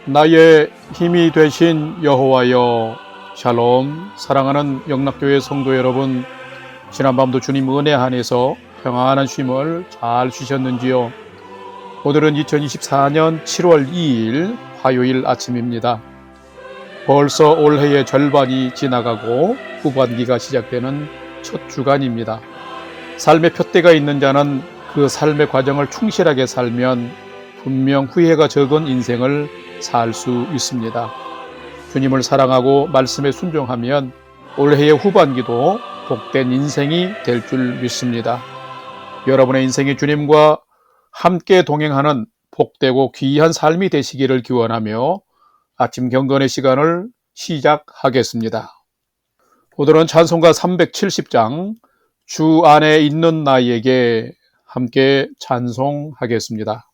나의 힘이 되신 여호와여, 샬롬. 사랑하는 영락교회 성도 여러분, 지난밤도 주님 은혜 안에서 평안한 쉼을 잘 쉬셨는지요? 오늘은 2024년 7월 2일 화요일 아침입니다. 벌써 올해의 절반이 지나가고 후반기가 시작되는 첫 주간입니다. 삶의 푯대가 있는 자는 그 삶의 과정을 충실하게 살면 분명 후회가 적은 인생을 살 수 있습니다. 주님을 사랑하고 말씀에 순종하면 올해의 후반기도 복된 인생이 될 줄 믿습니다. 여러분의 인생이 주님과 함께 동행하는 복되고 귀한 삶이 되시기를 기원하며 아침 경건의 시간을 시작하겠습니다. 오늘은 찬송가 370장 주 안에 있는 나에게 함께 찬송하겠습니다.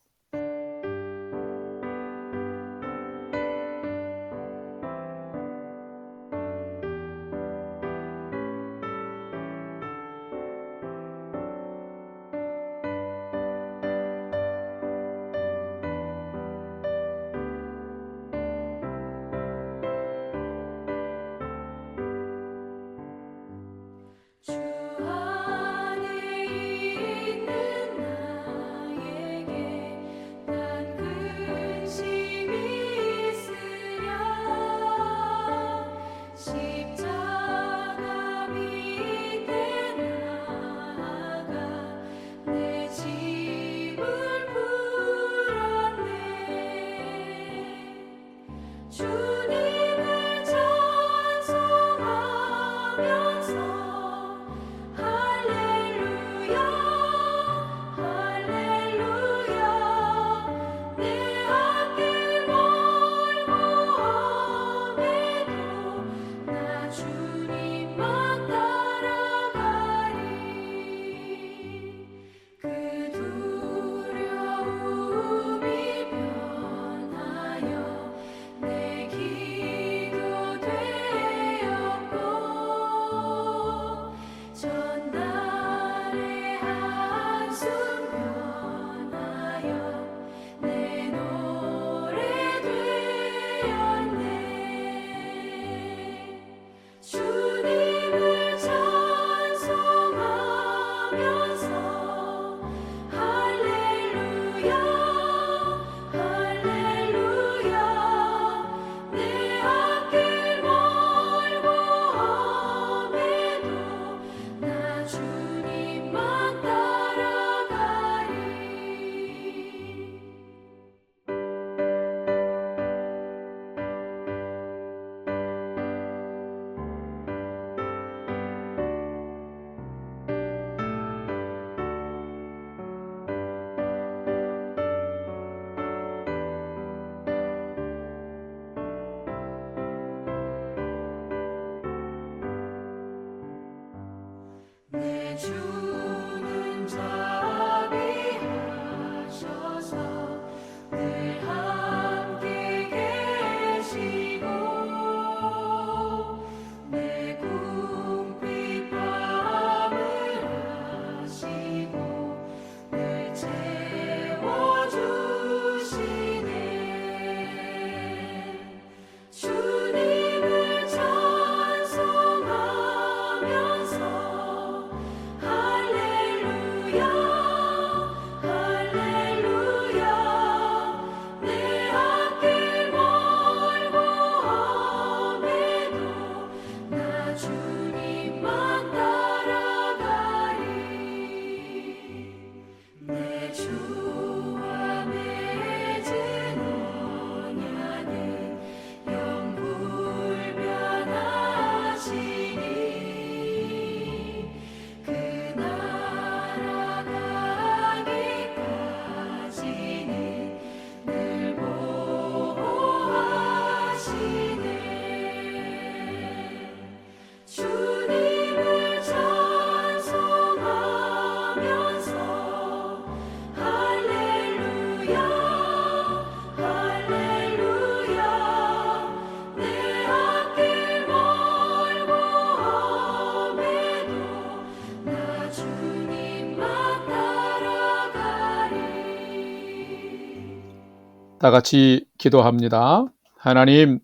다 같이 기도합니다. 하나님,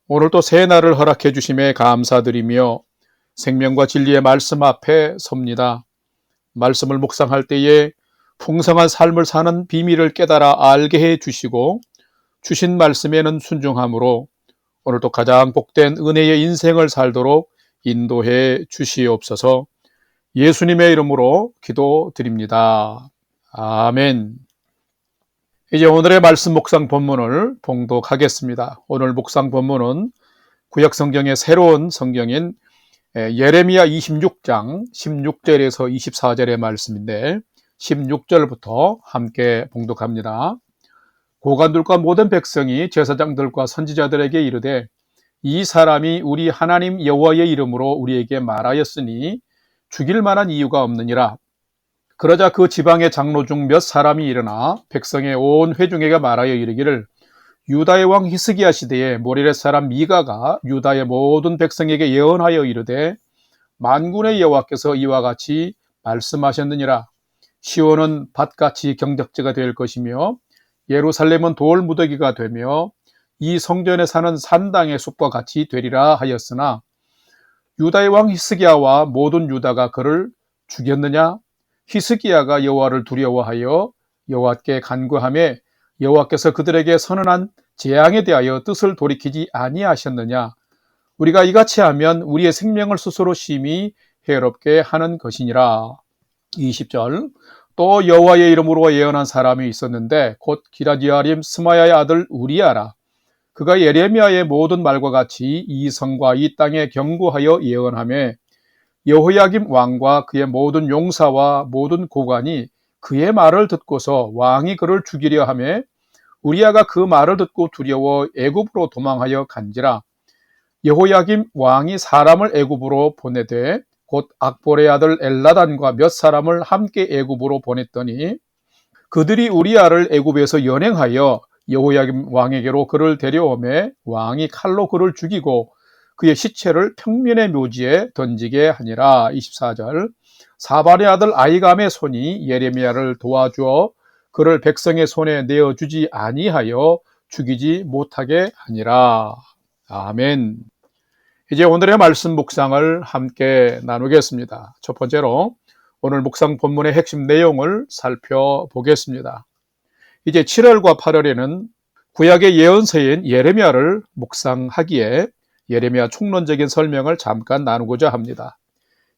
오늘도 새 날을 허락해 주심에 감사드리며 생명과 진리의 말씀 앞에 섭니다. 말씀을 묵상할 때에 풍성한 삶을 사는 비밀을 깨달아 알게 해 주시고 주신 말씀에는 순종함으로 오늘도 가장 복된 은혜의 인생을 살도록 인도해 주시옵소서. 예수님의 이름으로 기도드립니다. 아멘. 이제 오늘의 말씀 묵상 본문을 봉독하겠습니다. 오늘 묵상 본문은 구약 성경의 새로운 성경인 예레미야 26장 16절에서 24절의 말씀인데 16절부터 함께 봉독합니다. 고관들과 모든 백성이 제사장들과 선지자들에게 이르되 이 사람이 우리 하나님 여호와의 이름으로 우리에게 말하였으니 죽일 만한 이유가 없느니라. 그러자 그 지방의 장로 중 몇 사람이 일어나 백성의 온 회중에게 말하여 이르기를 유다의 왕 히스기야 시대에 모레렛 사람 미가가 유다의 모든 백성에게 예언하여 이르되 만군의 여호와께서 이와 같이 말씀하셨느니라. 시온은 밭같이 경작지가 될 것이며 예루살렘은 돌 무더기가 되며 이 성전에 사는 산당의 숲과 같이 되리라 하였으나 유다의 왕 히스기야와 모든 유다가 그를 죽였느냐? 히스기야가 여호와를 두려워하여 여호와께 간구하며 여호와께서 그들에게 선언한 재앙에 대하여 뜻을 돌이키지 아니하셨느냐? 우리가 이같이 하면 우리의 생명을 스스로 심히 해롭게 하는 것이니라. 20절. 또 여호와의 이름으로 예언한 사람이 있었는데 곧 기라디아림 스마야의 아들 우리야라. 그가 예레미야의 모든 말과 같이 이 성과 이 땅에 경고하여 예언하며 여호야김 왕과 그의 모든 용사와 모든 고관이 그의 말을 듣고서 왕이 그를 죽이려 하며 우리야가 그 말을 듣고 두려워 애굽으로 도망하여 간지라. 여호야김 왕이 사람을 애굽으로 보내되 곧 악볼의 아들 엘라단과 몇 사람을 함께 애굽으로 보냈더니 그들이 우리야를 애굽에서 연행하여 여호야김 왕에게로 그를 데려오매 왕이 칼로 그를 죽이고 그의 시체를 평면의 묘지에 던지게 하니라. 24절. 사반의 아들 아이감의 손이 예레미야를 도와주어 그를 백성의 손에 내어주지 아니하여 죽이지 못하게 하니라. 아멘. 이제 오늘의 말씀 묵상을 함께 나누겠습니다. 첫 번째로 오늘 묵상 본문의 핵심 내용을 살펴보겠습니다. 이제 7월과 8월에는 구약의 예언서인 예레미야를 묵상하기에 예레미야 총론적인 설명을 잠깐 나누고자 합니다.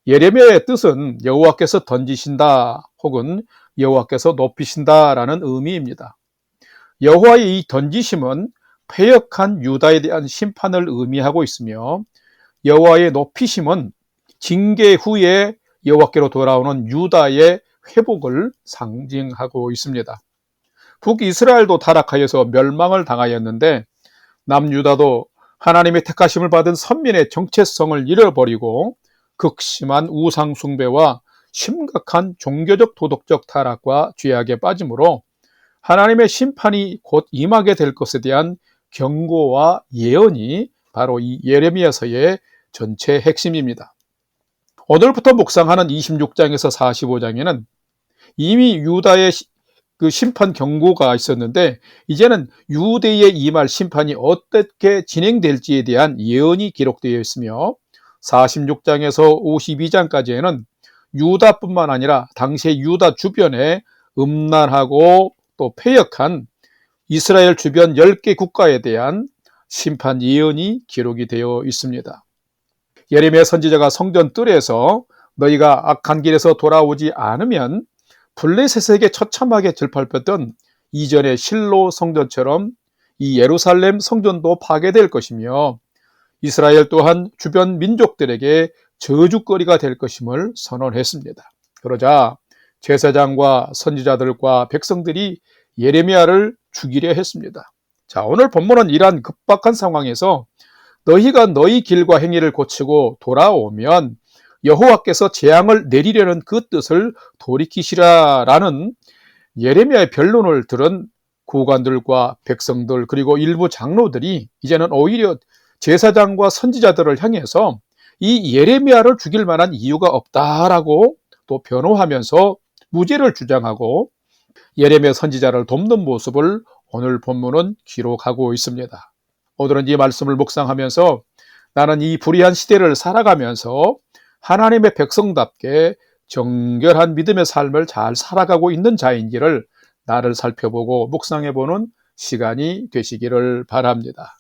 예레미야의 뜻은 여호와께서 던지신다 혹은 여호와께서 높이신다라는 의미입니다. 여호와의 이 던지심은 패역한 유다에 대한 심판을 의미하고 있으며 여호와의 높이심은 징계 후에 여호와께로 돌아오는 유다의 회복을 상징하고 있습니다. 북이스라엘도 타락하여서 멸망을 당하였는데 남유다도 하나님의 택하심을 받은 선민의 정체성을 잃어버리고 극심한 우상 숭배와 심각한 종교적 도덕적 타락과 죄악에 빠짐으로 하나님의 심판이 곧 임하게 될 것에 대한 경고와 예언이 바로 이 예레미야서의 전체 핵심입니다. 오늘부터 묵상하는 26장에서 45장에는 이미 유다의 그 심판 경고가 있었는데 이제는 유대에 임할 심판이 어떻게 진행될지에 대한 예언이 기록되어 있으며 46장에서 52장까지에는 유다뿐만 아니라 당시의 유다 주변에 음란하고 또 패역한 이스라엘 주변 10개 국가에 대한 심판 예언이 기록이 되어 있습니다. 예레미야 선지자가 성전 뜰에서 너희가 악한 길에서 돌아오지 않으면 블레셋에게 처참하게 질밟혔던 이전의 실로 성전처럼 이 예루살렘 성전도 파괴될 것이며 이스라엘 또한 주변 민족들에게 저주거리가 될 것임을 선언했습니다. 그러자 제사장과 선지자들과 백성들이 예레미야를 죽이려 했습니다. 자, 오늘 본문은 이러한 급박한 상황에서 너희가 너희 길과 행위를 고치고 돌아오면 여호와께서 재앙을 내리려는 그 뜻을 돌이키시라라는 예레미야의 변론을 들은 고관들과 백성들 그리고 일부 장로들이 이제는 오히려 제사장과 선지자들을 향해서 이 예레미야를 죽일 만한 이유가 없다라고 또 변호하면서 무죄를 주장하고 예레미야 선지자를 돕는 모습을 오늘 본문은 기록하고 있습니다. 오늘은 이 말씀을 묵상하면서 나는 이 불의한 시대를 살아가면서 하나님의 백성답게 정결한 믿음의 삶을 잘 살아가고 있는 자인지를 나를 살펴보고 묵상해보는 시간이 되시기를 바랍니다.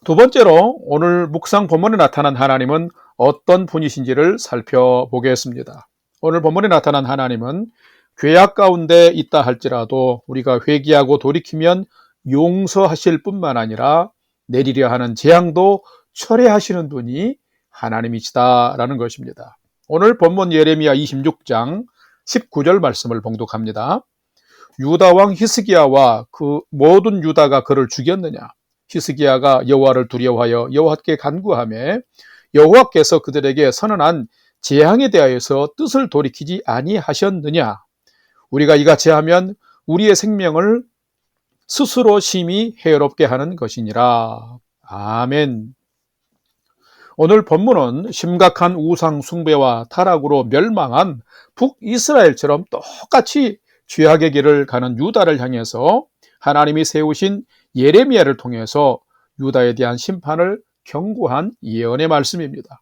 두 번째로 오늘 묵상 본문에 나타난 하나님은 어떤 분이신지를 살펴보겠습니다. 오늘 본문에 나타난 하나님은 죄악 가운데 있다 할지라도 우리가 회개하고 돌이키면 용서하실 뿐만 아니라 내리려 하는 재앙도 철회하시는 분이 하나님이시다라는 것입니다. 오늘 본문 예레미야 26장 19절 말씀을 봉독합니다. 유다 왕 히스기야와 그 모든 유다가 그를 죽였느냐? 히스기야가 여호와를 두려워하여 여호와께 간구하며 여호와께서 그들에게 선언한 재앙에 대하여서 뜻을 돌이키지 아니하셨느냐? 우리가 이같이 하면 우리의 생명을 스스로 심히 해롭게 하는 것이니라. 아멘. 오늘 본문은 심각한 우상 숭배와 타락으로 멸망한 북이스라엘처럼 똑같이 죄악의 길을 가는 유다를 향해서 하나님이 세우신 예레미야를 통해서 유다에 대한 심판을 경고한 예언의 말씀입니다.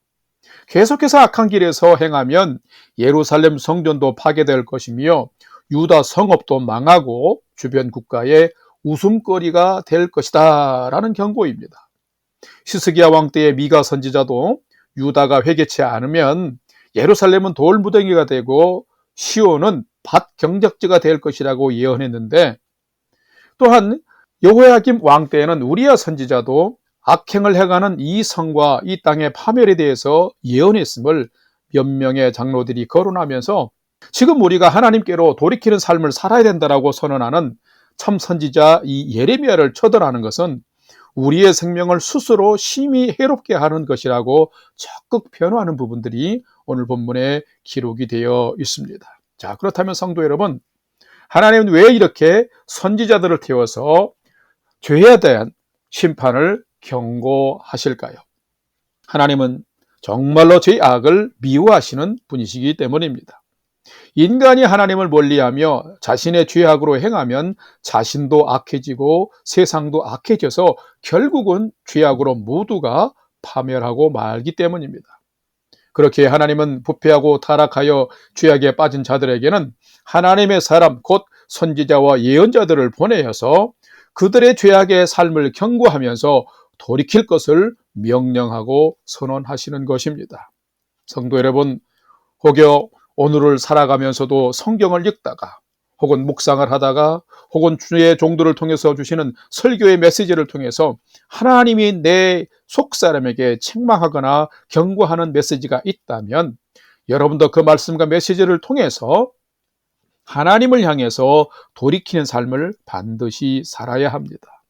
계속해서 악한 길에서 행하면 예루살렘 성전도 파괴될 것이며 유다 성읍도 망하고 주변 국가의 웃음거리가 될 것이다 라는 경고입니다. 히스기야 왕 때의 미가 선지자도 유다가 회개치 않으면 예루살렘은 돌무더기가 되고 시온은 밭 경작지가 될 것이라고 예언했는데, 또한 여호야김 왕 때에는 우리야 선지자도 악행을 해가는 이 성과 이 땅의 파멸에 대해서 예언했음을 몇 명의 장로들이 거론하면서 지금 우리가 하나님께로 돌이키는 삶을 살아야 된다라고 선언하는 참 선지자 이 예레미야를 처벌하는 것은 우리의 생명을 스스로 심히 해롭게 하는 것이라고 적극 변호하는 부분들이 오늘 본문에 기록이 되어 있습니다. 자, 그렇다면 성도 여러분, 하나님은 왜 이렇게 선지자들을 태워서 죄에 대한 심판을 경고하실까요? 하나님은 정말로 죄악을 미워하시는 분이시기 때문입니다. 인간이 하나님을 멀리하며 자신의 죄악으로 행하면 자신도 악해지고 세상도 악해져서 결국은 죄악으로 모두가 파멸하고 말기 때문입니다. 그렇게 하나님은 부패하고 타락하여 죄악에 빠진 자들에게는 하나님의 사람 곧 선지자와 예언자들을 보내어서 그들의 죄악의 삶을 경고하면서 돌이킬 것을 명령하고 선언하시는 것입니다. 성도 여러분, 혹여 오늘을 살아가면서도 성경을 읽다가 혹은 묵상을 하다가 혹은 주의 종들을 통해서 주시는 설교의 메시지를 통해서 하나님이 내 속사람에게 책망하거나 경고하는 메시지가 있다면 여러분도 그 말씀과 메시지를 통해서 하나님을 향해서 돌이키는 삶을 반드시 살아야 합니다.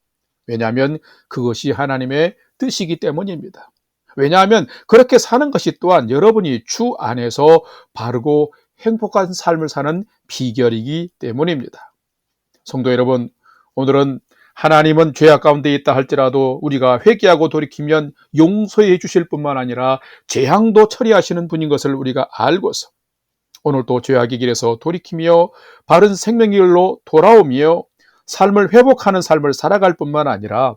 왜냐하면 그것이 하나님의 뜻이기 때문입니다. 왜냐하면 그렇게 사는 것이 또한 여러분이 주 안에서 바르고 행복한 삶을 사는 비결이기 때문입니다. 성도 여러분, 오늘은 하나님은 죄악 가운데 있다 할지라도 우리가 회개하고 돌이키면 용서해 주실 뿐만 아니라 재앙도 처리하시는 분인 것을 우리가 알고서 오늘도 죄악의 길에서 돌이키며 바른 생명의 길로 돌아오며 삶을 회복하는 삶을 살아갈 뿐만 아니라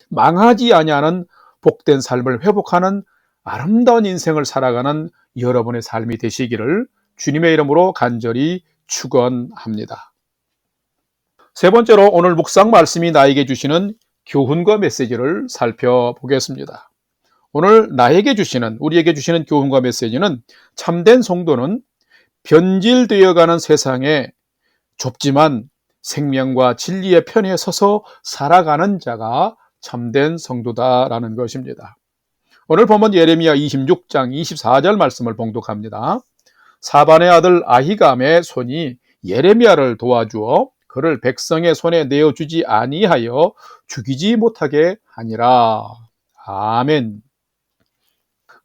망하지 아니하는 복된 삶을 회복하는 아름다운 인생을 살아가는 여러분의 삶이 되시기를 주님의 이름으로 간절히 축원합니다. 세 번째로 오늘 묵상 말씀이 나에게 주시는 교훈과 메시지를 살펴보겠습니다. 오늘 나에게 주시는, 우리에게 주시는 교훈과 메시지는 참된 성도는 변질되어가는 세상에 좁지만 생명과 진리의 편에 서서 살아가는 자가 참된 성도다라는 것입니다. 오늘 본문 예레미야 26장 24절 말씀을 봉독합니다. 사반의 아들 아히감의 손이 예레미야를 도와주어 그를 백성의 손에 내어주지 아니하여 죽이지 못하게 하니라. 아멘.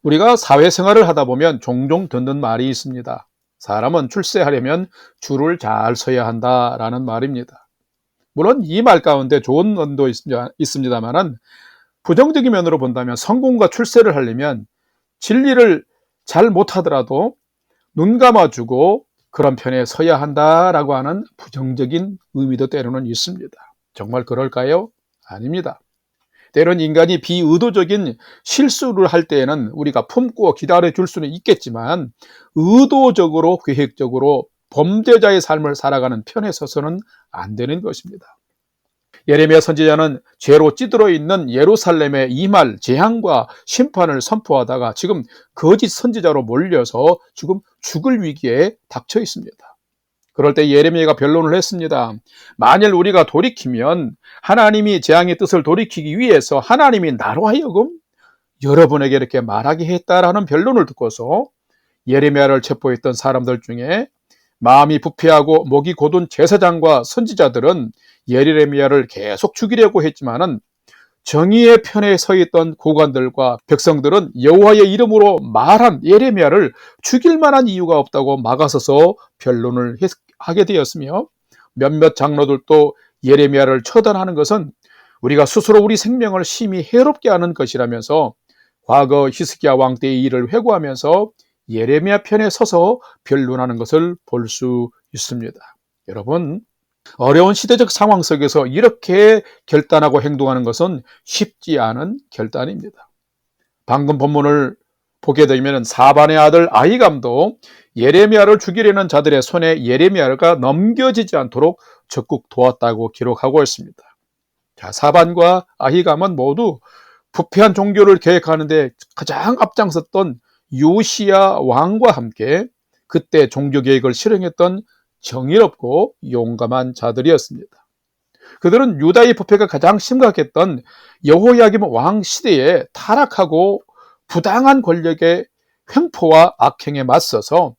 우리가 사회생활을 하다 보면 종종 듣는 말이 있습니다. 사람은 출세하려면 줄을 잘 서야 한다라는 말입니다. 물론 이 말 가운데 좋은 면도 있습니다만 부정적인 면으로 본다면 성공과 출세를 하려면 진리를 잘 못하더라도 눈 감아주고 그런 편에 서야 한다라고 하는 부정적인 의미도 때로는 있습니다. 정말 그럴까요? 아닙니다. 때론 인간이 비의도적인 실수를 할 때에는 우리가 품고 기다려줄 수는 있겠지만 의도적으로 계획적으로 범죄자의 삶을 살아가는 편에 서서는 안 되는 것입니다. 예레미야 선지자는 죄로 찌들어 있는 예루살렘에 임할 재앙과 심판을 선포하다가 지금 거짓 선지자로 몰려서 지금 죽을 위기에 닥쳐 있습니다. 그럴 때 예레미야가 변론을 했습니다. 만일 우리가 돌이키면 하나님이 재앙의 뜻을 돌이키기 위해서 하나님이 나로 하여금 여러분에게 이렇게 말하게 했다라는 변론을 듣고서 예레미야를 체포했던 사람들 중에 마음이 부패하고 목이 곧은 제사장과 선지자들은 예레미야를 계속 죽이려고 했지만은 정의의 편에 서 있던 고관들과 백성들은 여호와의 이름으로 말한 예레미야를 죽일 만한 이유가 없다고 막아서서 변론을 하게 되었으며 몇몇 장로들도 예레미야를 처단하는 것은 우리가 스스로 우리 생명을 심히 해롭게 하는 것이라면서 과거 히스기야 왕 때의 일을 회고하면서 예레미야 편에 서서 변론하는 것을 볼 수 있습니다. 여러분, 어려운 시대적 상황 속에서 이렇게 결단하고 행동하는 것은 쉽지 않은 결단입니다. 방금 본문을 보게 되면 사반의 아들 아히감도 예레미야를 죽이려는 자들의 손에 예레미야가 넘겨지지 않도록 적극 도왔다고 기록하고 있습니다. 자, 사반과 아히감은 모두 부패한 종교를 계획하는데 가장 앞장섰던 요시야 왕과 함께 그때 종교 계획을 실행했던 정의롭고 용감한 자들이었습니다. 그들은 유다의 부패가 가장 심각했던 여호야김 왕 시대에 타락하고 부당한 권력의 횡포와 악행에 맞서서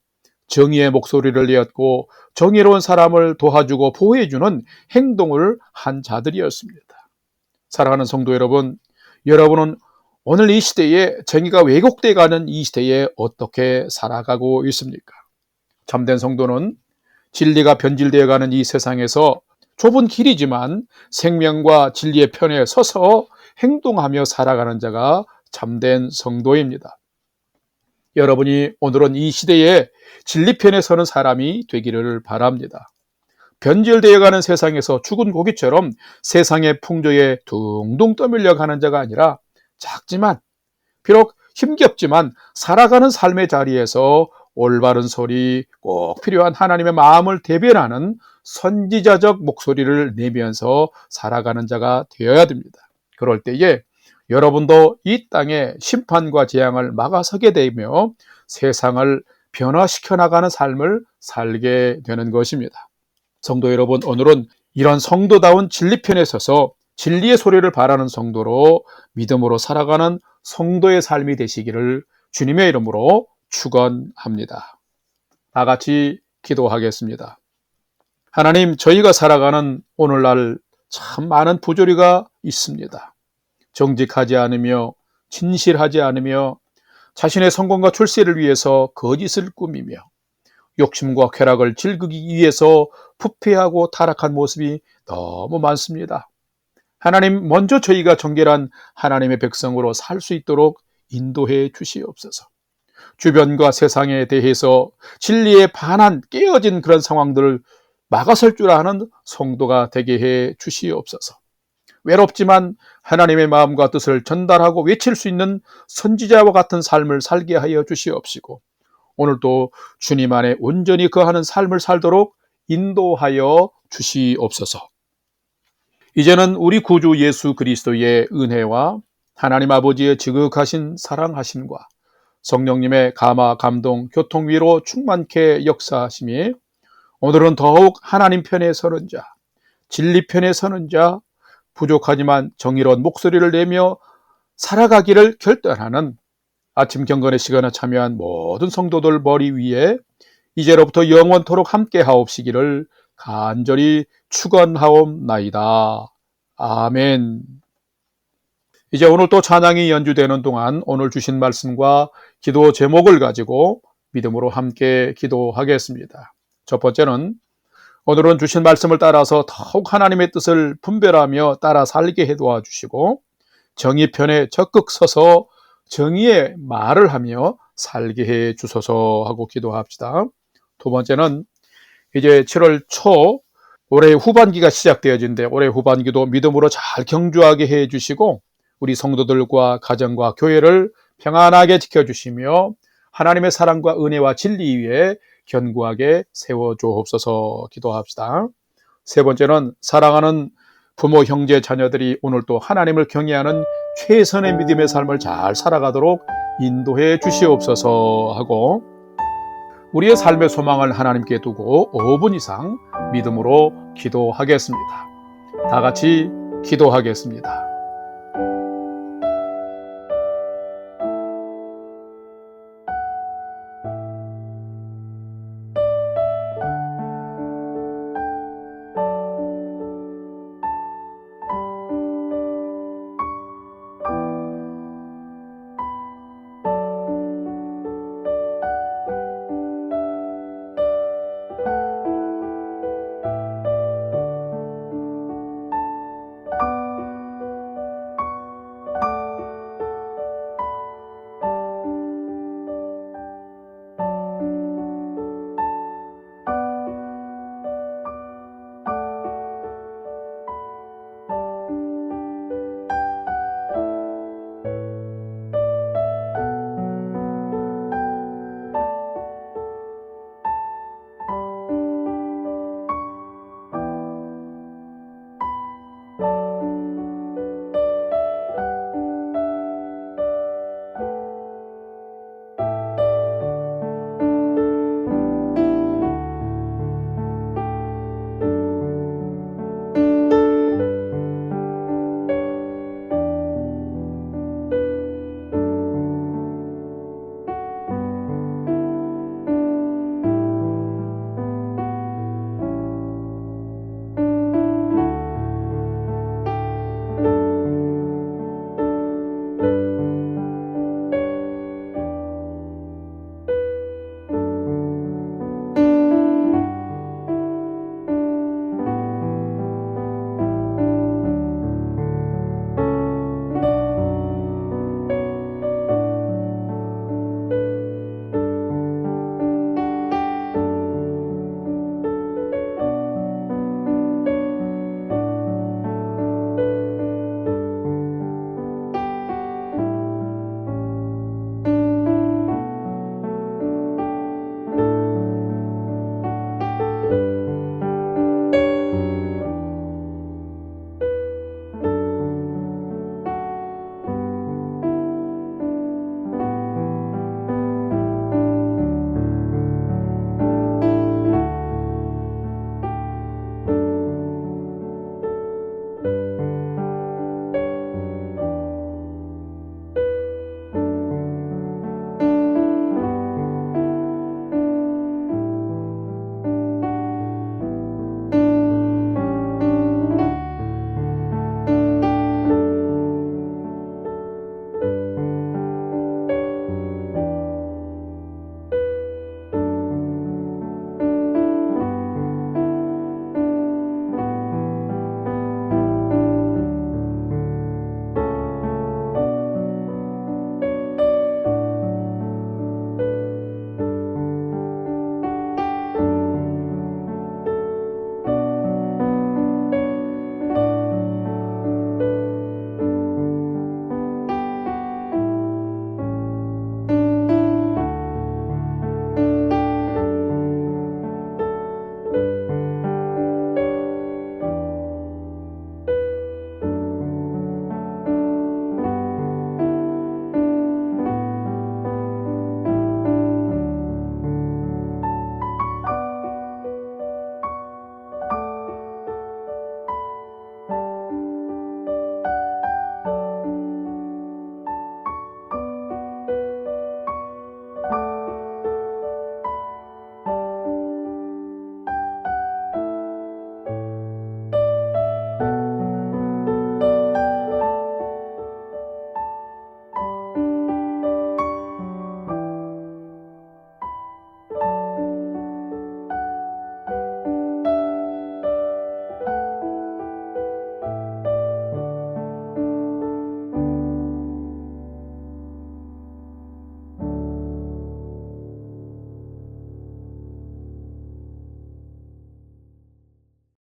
정의의 목소리를 내었고 정의로운 사람을 도와주고 보호해주는 행동을 한 자들이었습니다. 사랑하는 성도 여러분, 여러분은 오늘 이 시대에 정의가 왜곡돼 가는 이 시대에 어떻게 살아가고 있습니까? 참된 성도는 진리가 변질되어 가는 이 세상에서 좁은 길이지만 생명과 진리의 편에 서서 행동하며 살아가는 자가 참된 성도입니다. 여러분이 오늘은 이 시대에 진리편에 서는 사람이 되기를 바랍니다. 변질되어 가는 세상에서 죽은 고기처럼 세상의 풍조에 둥둥 떠밀려 가는 자가 아니라 작지만 비록 힘겹지만 살아가는 삶의 자리에서 올바른 소리, 꼭 필요한 하나님의 마음을 대변하는 선지자적 목소리를 내면서 살아가는 자가 되어야 됩니다. 그럴 때에 여러분도 이 땅에 심판과 재앙을 막아서게 되며 세상을 변화시켜 나가는 삶을 살게 되는 것입니다. 성도 여러분, 오늘은 이런 성도다운 진리편에 서서 진리의 소리를 바라는 성도로 믿음으로 살아가는 성도의 삶이 되시기를 주님의 이름으로 축원합니다. 다 같이 기도하겠습니다. 하나님, 저희가 살아가는 오늘날 참 많은 부조리가 있습니다. 정직하지 않으며 진실하지 않으며 자신의 성공과 출세를 위해서 거짓을 꾸미며 욕심과 쾌락을 즐기기 위해서 부패하고 타락한 모습이 너무 많습니다. 하나님, 먼저 저희가 정결한 하나님의 백성으로 살 수 있도록 인도해 주시옵소서. 주변과 세상에 대해서 진리에 반한 깨어진 그런 상황들을 막아설 줄 아는 성도가 되게 해 주시옵소서. 외롭지만 하나님의 마음과 뜻을 전달하고 외칠 수 있는 선지자와 같은 삶을 살게 하여 주시옵시고, 오늘도 주님 안에 온전히 거하는 삶을 살도록 인도하여 주시옵소서. 이제는 우리 구주 예수 그리스도의 은혜와 하나님 아버지의 지극하신 사랑하심과 성령님의 감화, 감동, 교통, 위로 충만케 역사하심이 오늘은 더욱 하나님 편에 서는 자, 진리 편에 서는 자, 부족하지만 정의로운 목소리를 내며 살아가기를 결단하는 아침 경건의 시간에 참여한 모든 성도들 머리 위에 이제로부터 영원토록 함께 하옵시기를 간절히 축원하옵나이다. 아멘. 이제 오늘 또 찬양이 연주되는 동안 오늘 주신 말씀과 기도 제목을 가지고 믿음으로 함께 기도하겠습니다. 첫 번째는 오늘은 주신 말씀을 따라서 더욱 하나님의 뜻을 분별하며 따라 살게 해 도와주시고 정의 편에 적극 서서 정의의 말을 하며 살게 해 주소서 하고 기도합시다. 두 번째는 이제 7월 초 올해 후반기가 시작되어진데 올해 후반기도 믿음으로 잘 경주하게 해주시고 우리 성도들과 가정과 교회를 평안하게 지켜주시며 하나님의 사랑과 은혜와 진리 위에 견고하게 세워주옵소서 기도합시다. 세 번째는 사랑하는 부모, 형제, 자녀들이 오늘 또 하나님을 경외하는 최선의 믿음의 삶을 잘 살아가도록 인도해 주시옵소서 하고 우리의 삶의 소망을 하나님께 두고 5분 이상 믿음으로 기도하겠습니다. 다 같이 기도하겠습니다.